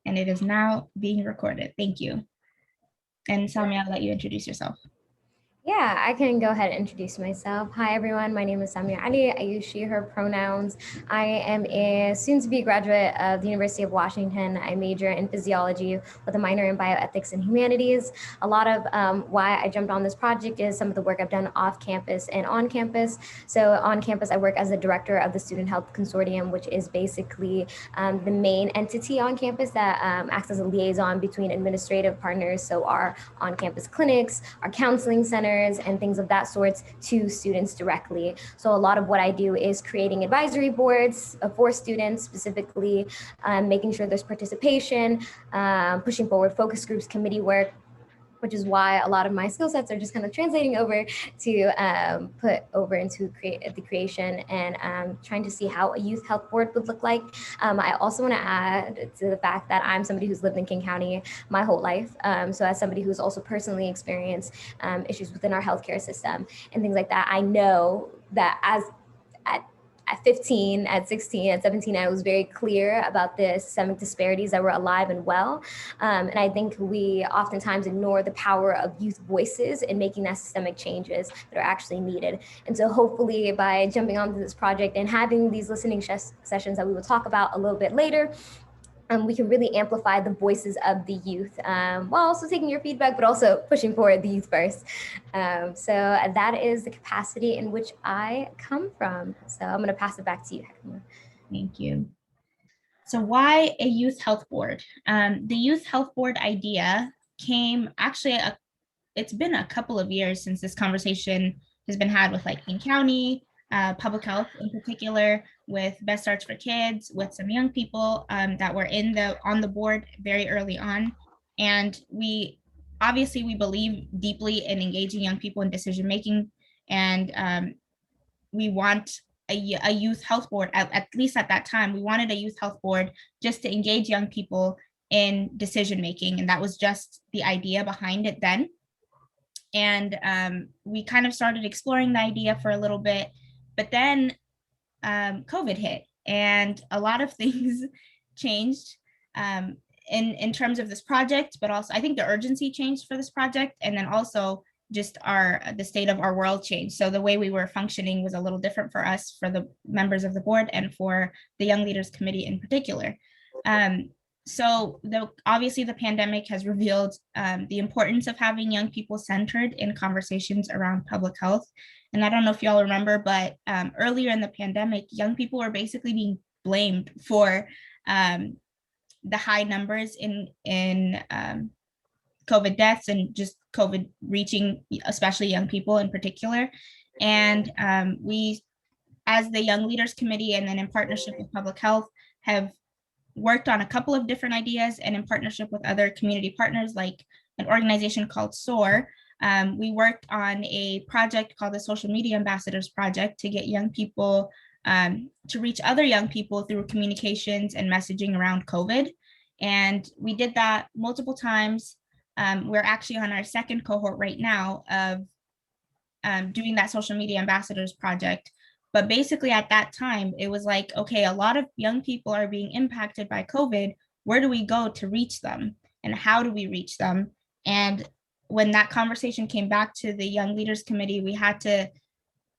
and it is now being recorded. Thank you. And Samia, I'll let you introduce yourself. Yeah, I can go ahead and introduce myself. Hi, everyone. My name is Samia Ali. I use she, her pronouns. I am a soon-to-be graduate of the University of Washington. I major in physiology with a minor in bioethics and humanities. A lot of why I jumped on this project is some of the work I've done off campus and on campus. So on campus, I work as the director of the Student Health Consortium, which is basically the main entity on campus that acts as a liaison between administrative partners, so our on-campus clinics, our counseling centers, and things of that sort to students directly. So a lot of what I do is creating advisory boards for students, specifically making sure there's participation, pushing forward focus groups, committee work, which is why a lot of my skill sets are just kind of translating over to put over into the creation and trying to see how a youth health board would look like. I also want to add to the fact that I'm somebody who's lived in King County my whole life. So as somebody who's also personally experienced issues within our healthcare system and things like that, I know that at 15, at 16, at 17, I was very clear about the systemic disparities that were alive and well. And I think we oftentimes ignore the power of youth voices in making that systemic changes that are actually needed. And so hopefully by jumping onto this project and having these listening sessions that we will talk about a little bit later, we can really amplify the voices of the youth while also taking your feedback, but also pushing forward the youth first. So that is the capacity in which I come from. So I'm going to pass it back to you, Hekima. Thank you. So why a youth health board? The youth health board idea came actually, it's been a couple of years since this conversation has been had with like King County, public health in particular, with Best Starts for Kids, with some young people that were on the board very early on. And we believe deeply in engaging young people in decision making, and we want a youth health board. At least at that time, we wanted a youth health board just to engage young people in decision making, and that was just the idea behind it then. And we kind of started exploring the idea for a little bit, but then COVID hit and a lot of things changed in terms of this project, but also I think the urgency changed for this project, and then also just the state of our world changed. So the way we were functioning was a little different for us, for the members of the board, and for the Young Leaders Committee in particular. So obviously the pandemic has revealed the importance of having young people centered in conversations around public health. And I don't know if y'all remember, but earlier in the pandemic, young people were basically being blamed for the high numbers in COVID deaths and just COVID reaching, especially young people in particular. And we, as the Young Leaders Committee, and then in partnership with Public Health, have worked on a couple of different ideas, and in partnership with other community partners like an organization called SOAR, we worked on a project called the Social Media Ambassadors Project to get young people to reach other young people through communications and messaging around COVID. And we did that multiple times. We're actually on our second cohort right now of doing that Social Media Ambassadors Project. But basically at that time, it was like, okay, a lot of young people are being impacted by COVID. Where do we go to reach them? And how do we reach them? And when that conversation came back to the Young Leaders Committee, we had to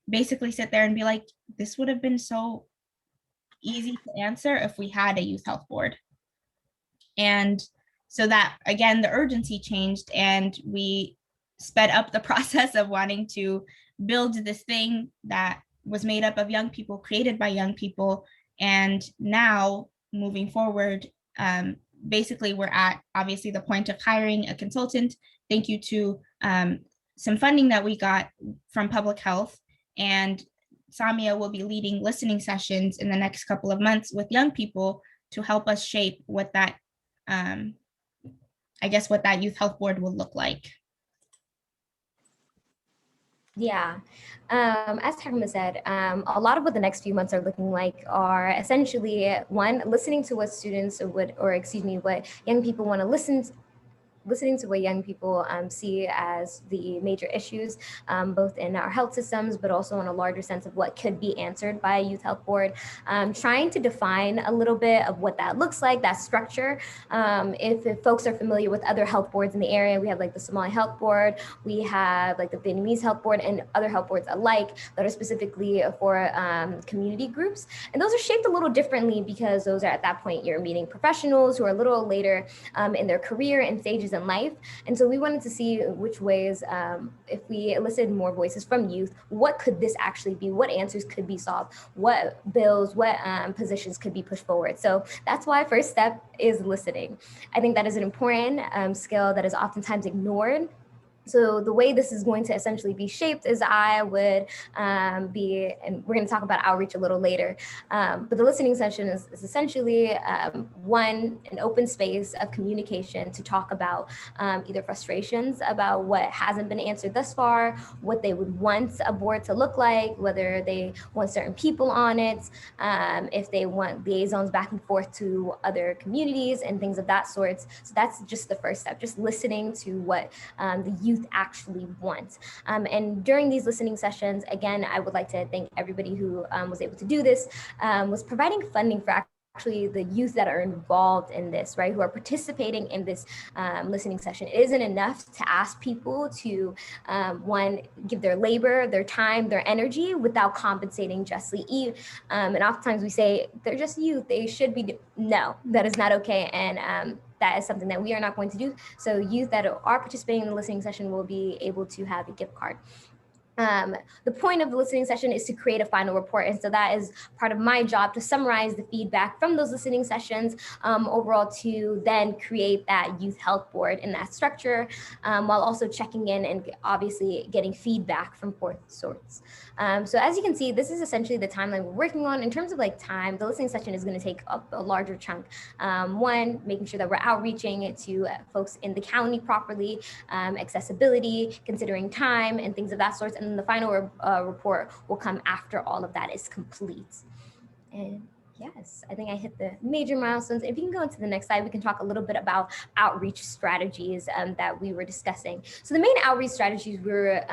basically sit there and be like, this would have been so easy to answer if we had a youth health board. And so that, again, the urgency changed, and we sped up the process of wanting to build this thing that was made up of young people, created by young people. And now moving forward, basically we're at obviously the point of hiring a consultant. Thank you to some funding that we got from Public Health, and Samia will be leading listening sessions in the next couple of months with young people to help us shape what that, what that youth health board will look like. Yeah, as Hekima said, a lot of what the next few months are looking like are essentially, one, listening to what students what young people want to listen listening to what young people see as the major issues, both in our health systems, but also in a larger sense of what could be answered by a youth health board, trying to define a little bit of what that looks like, that structure. If folks are familiar with other health boards in the area, we have like the Somali Health Board, we have like the Vietnamese Health Board, and other health boards alike that are specifically for community groups. And those are shaped a little differently because those are, at that point, you're meeting professionals who are a little later in their career and stages in life. And so we wanted to see which ways, if we elicited more voices from youth, what could this actually be? What answers could be solved? What bills, what positions could be pushed forward? So that's why first step is listening. I think that is an important skill that is oftentimes ignored. So the way this is going to essentially be shaped is I would be, and we're going to talk about outreach a little later, but the listening session is essentially an open space of communication to talk about either frustrations about what hasn't been answered thus far, what they would want a board to look like, whether they want certain people on it, if they want liaisons back and forth to other communities and things of that sort. So that's just the first step, just listening to what the youth actually want. And during these listening sessions, again, I would like to thank everybody who was able to do this, was providing funding for actually the youth that are involved in this, right, who are participating in this listening session. It isn't enough to ask people to, one, give their labor, their time, their energy without compensating justly. And oftentimes we say, they're just youth, they should be, no, that is not okay. And that is something that we are not going to do. So youth that are participating in the listening session will be able to have a gift card. The point of the listening session is to create a final report. And so that is part of my job, to summarize the feedback from those listening sessions overall, to then create that youth health board in that structure, while also checking in and obviously getting feedback from both sorts. So as you can see, this is essentially the timeline we're working on. In terms of like time, the listening session is going to take up a larger chunk. One, making sure that we're outreaching to folks in the county properly, accessibility, considering time and things of that sort. And then the final report will come after all of that is complete. And yes, I think I hit the major milestones. If you can go into the next slide, we can talk a little bit about outreach strategies that we were discussing. So the main outreach strategies we were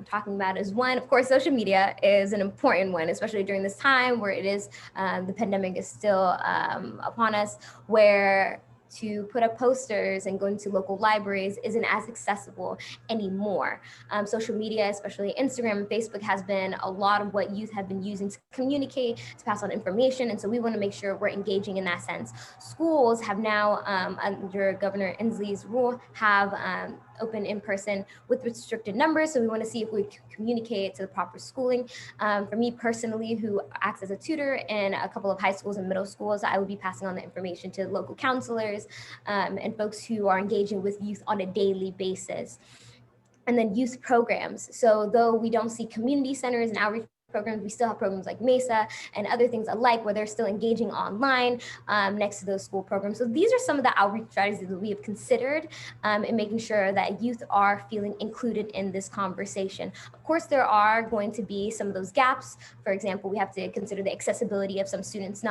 talking about is, one, of course, social media is an important one, especially during this time where it is, the pandemic is still upon us, where to put up posters and going to local libraries isn't as accessible anymore. Social media, especially Instagram and Facebook, has been a lot of what youth have been using to communicate, to pass on information. And so we want to make sure we're engaging in that sense. Schools have now, under Governor Inslee's rule, have open in person with restricted numbers. So we want to see if we can communicate to the proper schooling. For me personally, who acts as a tutor in a couple of high schools and middle schools, I would be passing on the information to local counselors and folks who are engaging with youth on a daily basis. And then youth programs. So though we don't see community centers and outreach programs, we still have programs like MESA and other things alike where they're still engaging online next to those school programs. So these are some of the outreach strategies that we have considered in making sure that youth are feeling included in this conversation. Of course, there are going to be some of those gaps. For example, we have to consider the accessibility of some students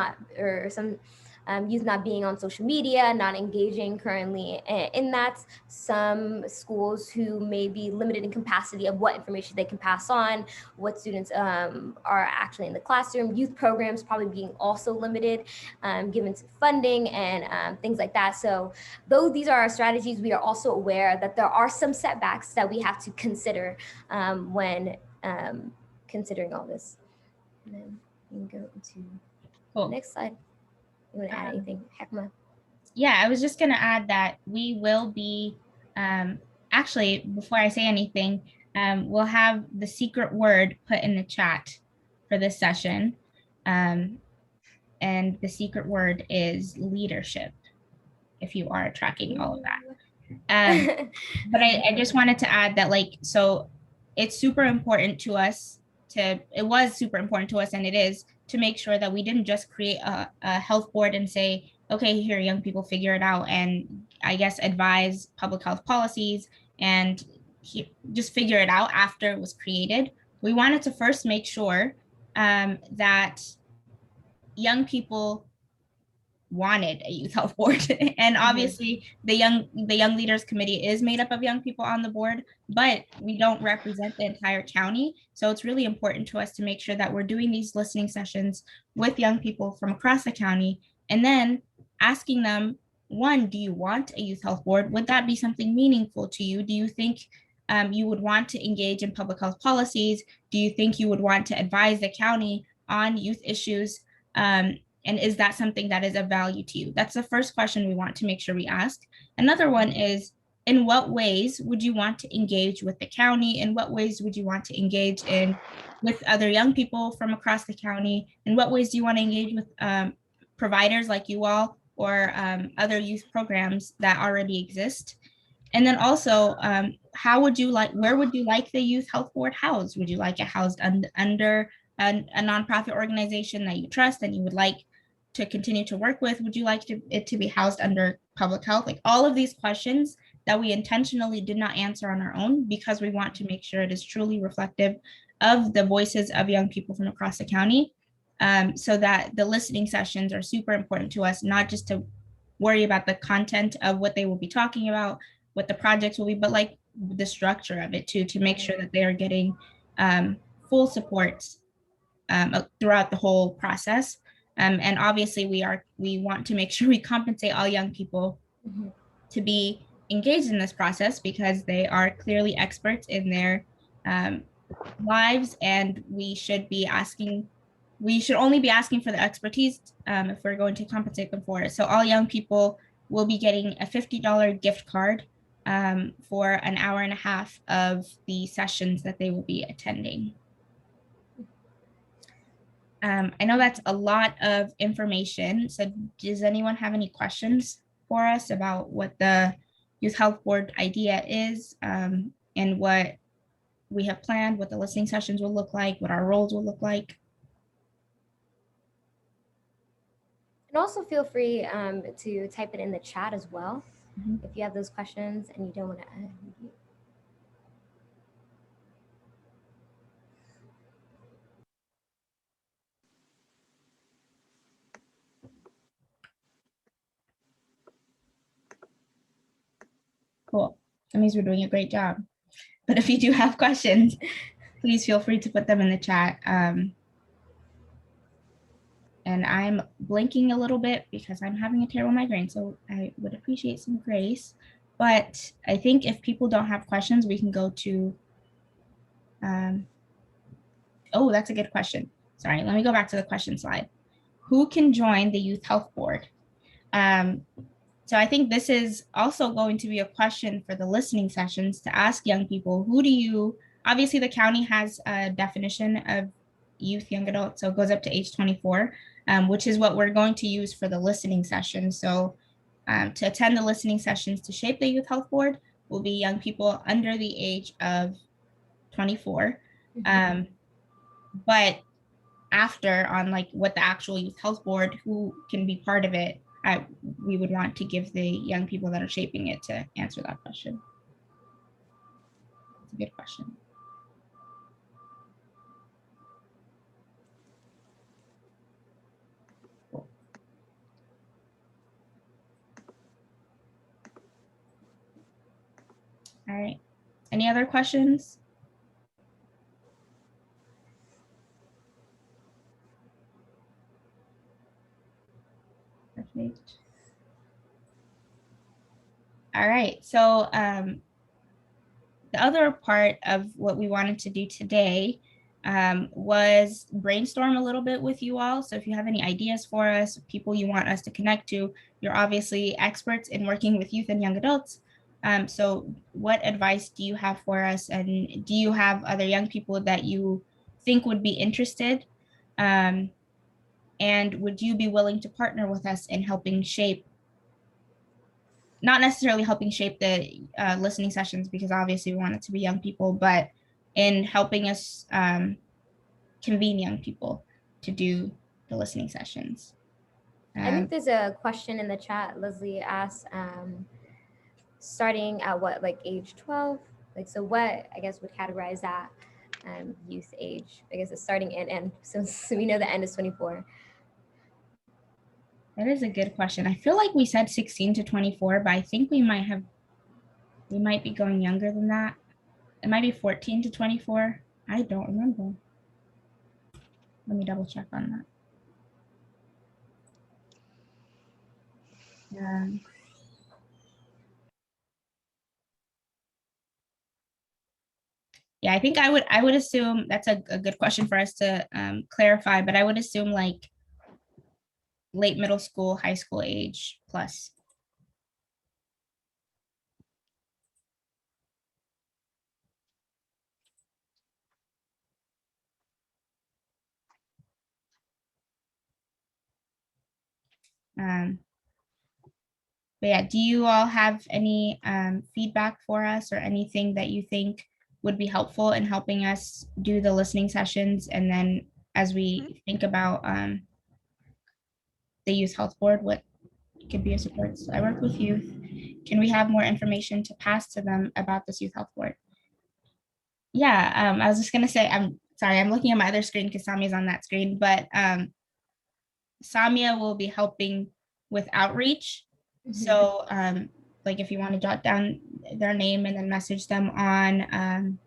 youth not being on social media, not engaging currently in that. Some schools who may be limited in capacity of what information they can pass on, what students are actually in the classroom. Youth programs probably being also limited, given to funding and things like that. So though these are our strategies, we are also aware that there are some setbacks that we have to consider when considering all this. And then we can go to the next slide. You want to add anything, Hekma? Yeah, I was just going to add that we will be, actually, before I say anything, we'll have the secret word put in the chat for this session. And the secret word is leadership, if you are tracking all of that. But I just wanted to add that, like, so it's super important to us it was super important to us, and it is, to make sure that we didn't just create a health board and say, okay, here, young people, figure it out, and I guess advise public health policies and just figure it out after it was created. We wanted to first make sure that young people wanted a youth health board. And obviously the young leaders committee is made up of young people on the board, but we don't represent the entire county. So it's really important to us to make sure that we're doing these listening sessions with young people from across the county, and then asking them, one, do you want a youth health board? Would that be something meaningful to you? Do you think you would want to engage in public health policies? Do you think you would want to advise the county on youth issues? And is that something that is of value to you? That's the first question we want to make sure we ask. Another one is, in what ways would you want to engage with the county? In what ways would you want to engage in with other young people from across the county? In what ways do you want to engage with providers like you all, or other youth programs that already exist? And then also, where would you like the youth health board housed? Would you like it housed under a nonprofit organization that you trust and you would like to continue to work with? Would you like it to be housed under public health? Like, all of these questions that we intentionally did not answer on our own, because we want to make sure it is truly reflective of the voices of young people from across the county. So that the listening sessions are super important to us, not just to worry about the content of what they will be talking about, what the projects will be, but like the structure of it too, to make sure that they are getting full support throughout the whole process. And obviously we want to make sure we compensate all young people to be engaged in this process, because they are clearly experts in their lives, and we should only be asking for the expertise if we're going to compensate them for it. So all young people will be getting a $50 gift card for an hour and a half of the sessions that they will be attending. I know that's a lot of information. So does anyone have any questions for us about what the Youth Health Board idea is, and what we have planned, what the listening sessions will look like, what our roles will look like? And also feel free to type it in the chat as well if you have those questions and you don't want to. Cool. That means we're doing a great job. But if you do have questions, please feel free to put them in the chat. And I'm blinking a little bit because I'm having a terrible migraine, so I would appreciate some grace. But I think if people don't have questions, we can go to, oh, that's a good question. Sorry, let me go back to the question slide. Who can join the Youth Health Board? So I think this is also going to be a question for the listening sessions, to ask young people, obviously the county has a definition of youth, young adult, so it goes up to age 24, which is what we're going to use for the listening session. So to attend the listening sessions to shape the Youth Health Board will be young people under the age of 24. But after, on like what the actual Youth Health Board, who can be part of it, we would want to give the young people that are shaping it to answer that question. It's a good question. Cool. All right. Any other questions? Perfect. All right. So the other part of what we wanted to do today was brainstorm a little bit with you all. So if you have any ideas for us, people you want us to connect to, you're obviously experts in working with youth and young adults. So what advice do you have for us? And do you have other young people that you think would be interested? And would you be willing to partner with us in helping shape, not necessarily helping shape the listening sessions, because obviously we want it to be young people, but in helping us convene young people to do the listening sessions? I think there's a question in the chat. Leslie asked, starting at what, like age 12? Like, so what, I guess, would categorize that youth age? I guess it's starting and end. So we know the end is 24. That is a good question. I feel like we said 16 to 24, but I think we might be going younger than that. It might be 14 to 24. I don't remember. Let me double check on that. Um, yeah, I think I would assume that's a good question for us to clarify, but I would assume like late middle school, high school age plus. Um, but yeah, do you all have any feedback for us or anything that you think would be helpful in helping us do the listening sessions? And then as we think about the youth health board, what could be a support? So I work with youth. Can we have more information to pass to them about this youth health board? Yeah, I was just gonna say, I'm sorry, I'm looking at my other screen because Samia's on that screen, but Samia will be helping with outreach. So like if you want to jot down their name and then message them on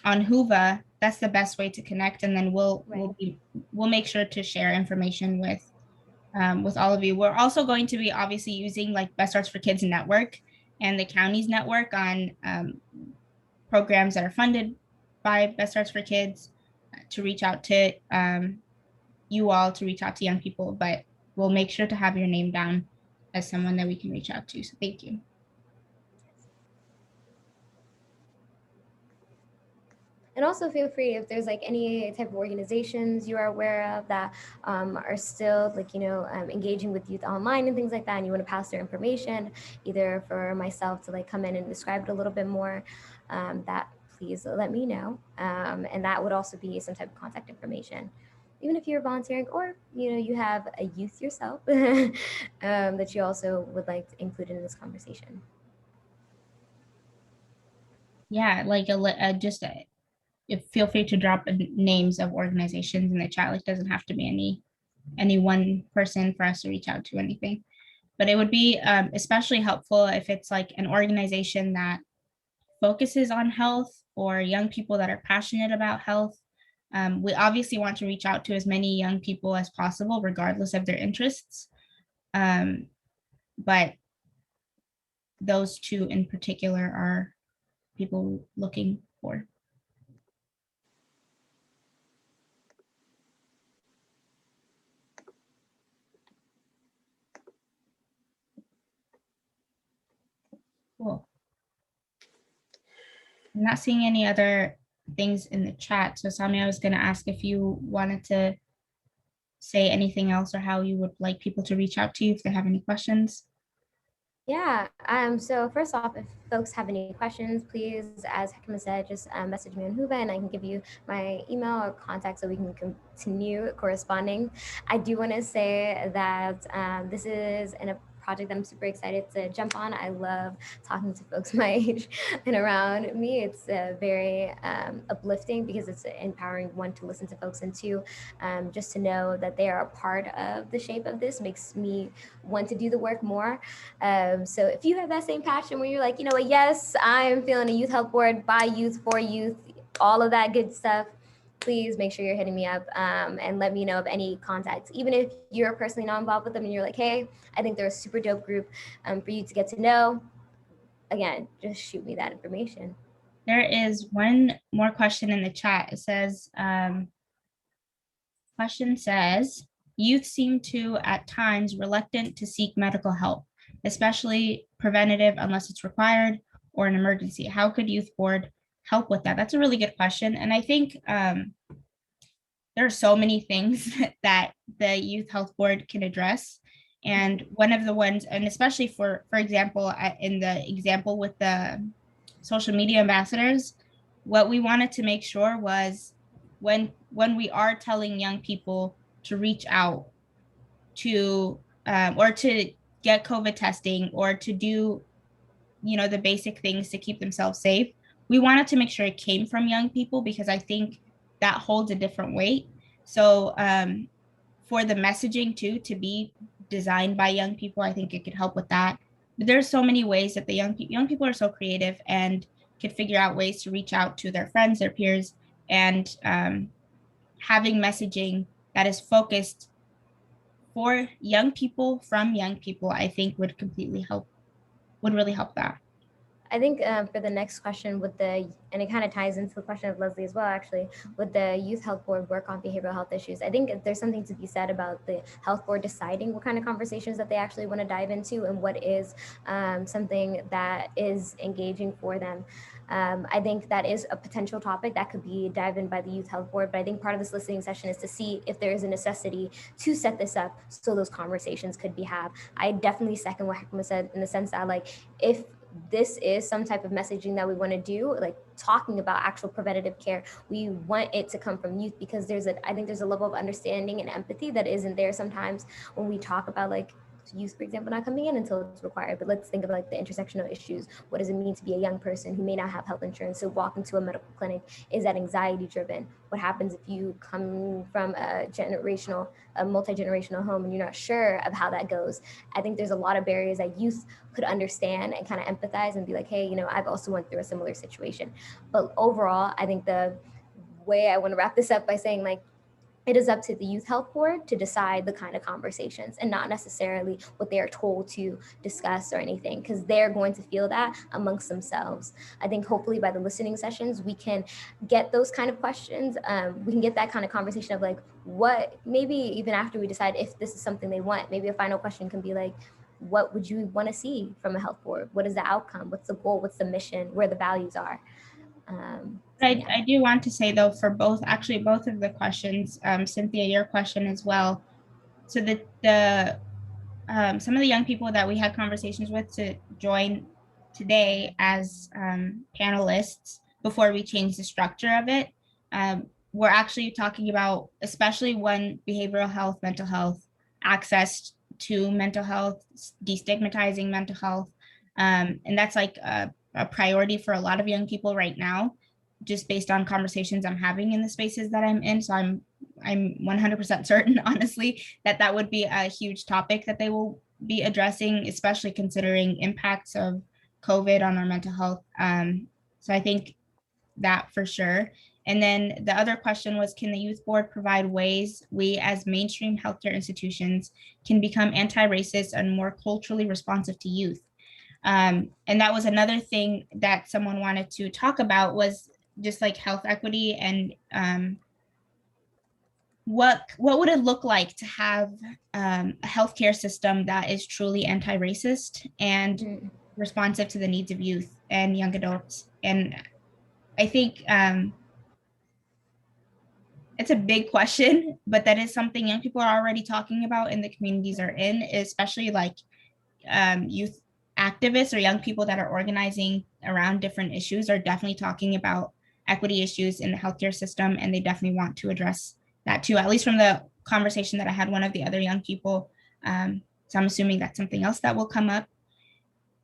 Whova, that's the best way to connect. And then we'll make sure to share information with all of you. We're also going to be obviously using like Best Starts for Kids network and the county's network on programs that are funded by Best Starts for Kids to reach out to you all to reach out to young people, but we'll make sure to have your name down as someone that we can reach out to. So thank you. And also feel free if there's like any type of organizations you are aware of that are still like, engaging with youth online and things like that, and you want to pass their information, either for myself to like come in and describe it a little bit more, that please let me know. And that would also be some type of contact information. Even if you're volunteering or, you have a youth yourself that you also would like to include in this conversation. Yeah, like just feel free to drop names of organizations in the chat. Like doesn't have to be any one person for us to reach out to anything. But it would be especially helpful if it's like an organization that focuses on health or young people that are passionate about health. We obviously want to reach out to as many young people as possible, regardless of their interests. But those two in particular are people looking for. Cool. I'm not seeing any other things in the chat. So Sami, I was going to ask if you wanted to say anything else or how you would like people to reach out to you if they have any questions. Yeah. So first off, if folks have any questions, please, as Hekima said, just message me on Whova and I can give you my email or contact so we can continue corresponding. I do want to say that this is a project that I'm super excited to jump on. I love talking to folks my age and around me. It's very uplifting because it's empowering, one, to listen to folks, and two, just to know that they are a part of the shape of this makes me want to do the work more. So if you have that same passion where you're like, you know what, yes, I'm feeling a youth health board, by youth, for youth, all of that good stuff, please make sure you're hitting me up and let me know of any contacts. Even if you're personally not involved with them and you're like, hey, I think they're a super dope group for you to get to know. Again, just shoot me that information. There is one more question in the chat. It says, question says, youth seem to at times reluctant to seek medical help, especially preventative unless it's required or an emergency. How could youth board help with that? That's a really good question. And I think there are so many things that the youth health board can address. And one of the ones, and especially for example, in the example with the social media ambassadors, what we wanted to make sure was when we are telling young people to reach out to or to get COVID testing or to do, the basic things to keep themselves safe, we wanted to make sure it came from young people because I think that holds a different weight. So for the messaging too to be designed by young people, I think it could help with that. But there's so many ways that the young people are so creative and could figure out ways to reach out to their friends, their peers, and having messaging that is focused for young people from young people, I think would completely help, would really help that. I think for the next question with and it kind of ties into the question of Leslie as well, actually, with the Youth Health Board work on behavioral health issues. I think there's something to be said about the health board deciding what kind of conversations that they actually want to dive into and what is something that is engaging for them. I think that is a potential topic that could be dived in by the Youth Health Board, but I think part of this listening session is to see if there is a necessity to set this up so those conversations could be had. I definitely second what Hekima said in the sense that, like, if this is some type of messaging that we want to do, like talking about actual preventative care, we want it to come from youth, because I think there's a level of understanding and empathy that isn't there sometimes when we talk about, like, youth, for example, not coming in until it's required. But let's think of, like, the intersectional issues. What does it mean to be a young person who may not have health insurance? So walk into a medical clinic, is that anxiety driven? What happens if you come from a multi-generational home and you're not sure of how that goes? I think there's a lot of barriers that youth could understand and kind of empathize and be like, hey, I've also went through a similar situation. But overall, I think the way I want to wrap this up by saying, like, it is up to the Youth Health Board to decide the kind of conversations and not necessarily what they are told to discuss or anything, because they're going to feel that amongst themselves. I think hopefully by the listening sessions, we can get those kind of questions. We can get that kind of conversation of, like, what, maybe even after we decide if this is something they want, maybe a final question can be like, what would you want to see from a health board? What is the outcome? What's the goal? What's the mission? Where the values are? I do want to say, though, for both of the questions, Cynthia, your question as well. So the some of the young people that we had conversations with to join today as panelists before we changed the structure of it, we're actually talking about, especially when behavioral health, mental health, access to mental health, destigmatizing mental health, and that's like a priority for a lot of young people right now, just based on conversations I'm having in the spaces that I'm in. So I'm 100% certain, honestly, that would be a huge topic that they will be addressing, especially considering impacts of COVID on our mental health. So I think that for sure. And then the other question was, can the youth board provide ways we as mainstream healthcare institutions can become anti-racist and more culturally responsive to youth? And that was another thing that someone wanted to talk about, was just like health equity and what would it look like to have a healthcare system that is truly anti-racist and responsive to the needs of youth and young adults. And I think it's a big question, but that is something young people are already talking about in the communities are in, especially like youth activists or young people that are organizing around different issues are definitely talking about equity issues in the healthcare system, and they definitely want to address that too, at least from the conversation that I had one of the other young people. So I'm assuming that's something else that will come up.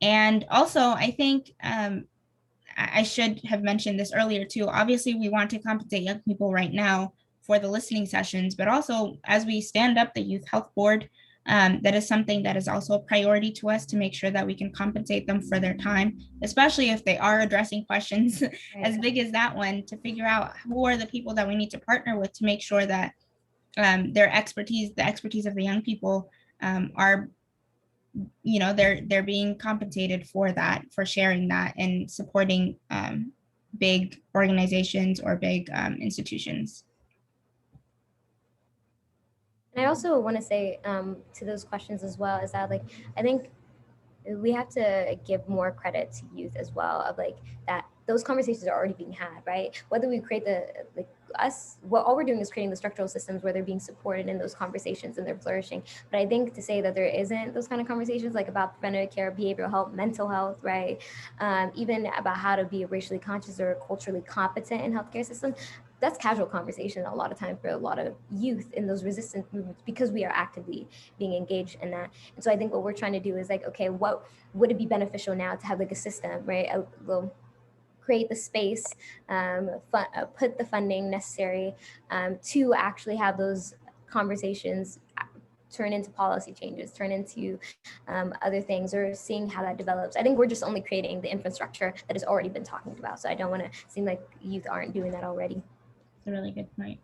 And also, I think I should have mentioned this earlier too. Obviously, we want to compensate young people right now for the listening sessions, but also as we stand up the Youth Health Board, that is something that is also a priority to us, to make sure that we can compensate them for their time, especially if they are addressing questions as big as that one, to figure out who are the people that we need to partner with to make sure that their expertise, the expertise of the young people, are, they're being compensated for that, for sharing that and supporting big organizations or big institutions. And I also want to say to those questions as well, is that, like, I think we have to give more credit to youth as well, of like that those conversations are already being had, right? Whether we create all we're doing is creating the structural systems where they're being supported in those conversations and they're flourishing. But I think to say that there isn't those kind of conversations, like about preventative care, behavioral health, mental health, right? Even about how to be racially conscious or culturally competent in healthcare systems, that's casual conversation a lot of time for a lot of youth in those resistance movements, because we are actively being engaged in that. And so I think what we're trying to do is, like, okay, what would it be beneficial now to have like a system, right? We'll create the space, put the funding necessary to actually have those conversations turn into policy changes, turn into other things, or seeing how that develops. I think we're just only creating the infrastructure that has already been talked about. So I don't want to seem like youth aren't doing that already. It's a really good point.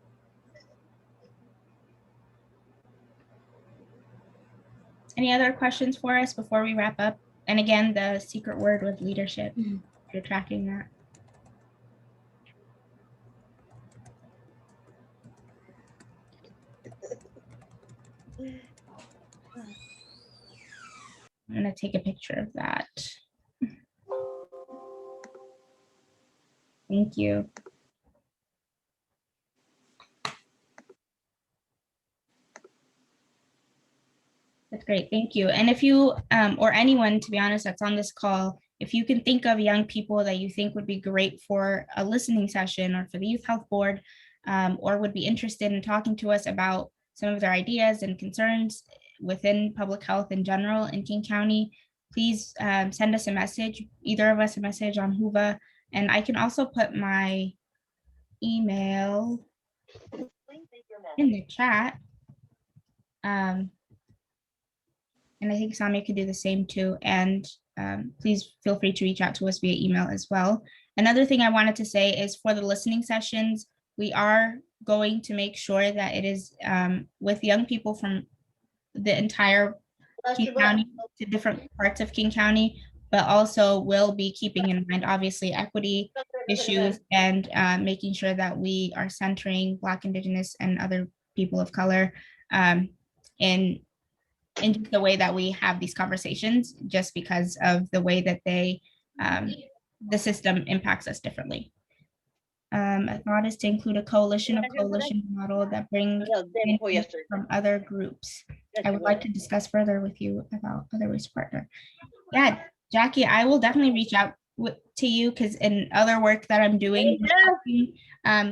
Any other questions for us before we wrap up? And again, the secret word was leadership. If you're tracking that. I'm going to take a picture of that. Thank you. That's great. Thank you. And if you or anyone, to be honest, that's on this call, if you can think of young people that you think would be great for a listening session or for the Youth Health Board, or would be interested in talking to us about some of their ideas and concerns within public health in general in King County, please send us a message, either of us a message on Whova. And I can also put my email in the chat. And I think Samia could do the same too. And please feel free to reach out to us via email as well. Another thing I wanted to say is for the listening sessions, we are going to make sure that it is with young people from the entire King County to different parts of King County, but also will be keeping in mind, obviously, equity issues and making sure that we are centering Black, Indigenous, and other people of color in the way that we have these conversations, just because of the way that they, the system impacts us differently. A thought is to include a coalition model that brings from other groups. I would like to discuss further with you about other ways to partner. Yeah, Jackie, I will definitely reach out to you because in other work that I'm doing,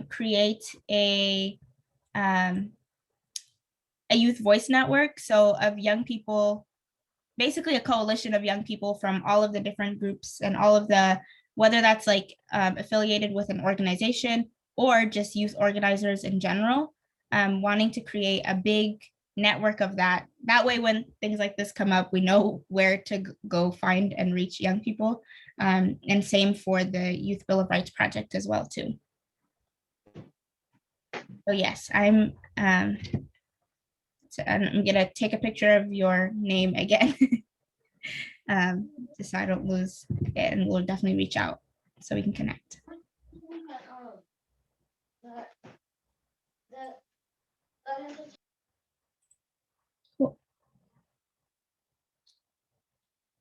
create a youth voice network. So of young people, basically a coalition of young people from all of the different groups and all of the, whether that's like affiliated with an organization or just youth organizers in general, wanting to create a big network of that. That way, when things like this come up, we know where to go find and reach young people. And same for the Youth Bill of Rights project as well too. So yes, I'm gonna take a picture of your name again. Just so I don't lose it, and we'll definitely reach out so we can connect. Cool.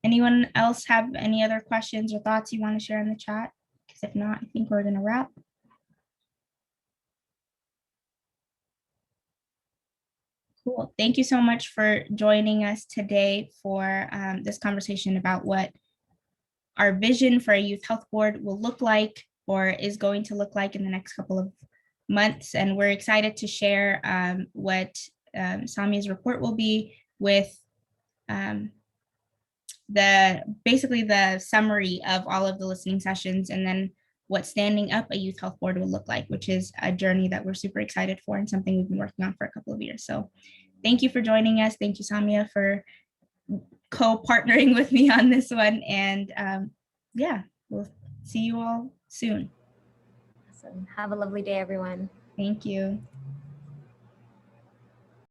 Anyone else have any other questions or thoughts you want to share in the chat? Because if not, I think we're gonna wrap. Cool. Thank you so much for joining us today for this conversation about what our vision for a youth health board will look like or is going to look like in the next couple of months. And we're excited to share what Samia's report will be with basically the summary of all of the listening sessions, and then what standing up a youth health board will look like, which is a journey that we're super excited for and something we've been working on for a couple of years. So thank you for joining us. Thank you, Samia, for co-partnering with me on this one. And yeah, we'll see you all soon. Awesome. Have a lovely day, everyone. Thank you.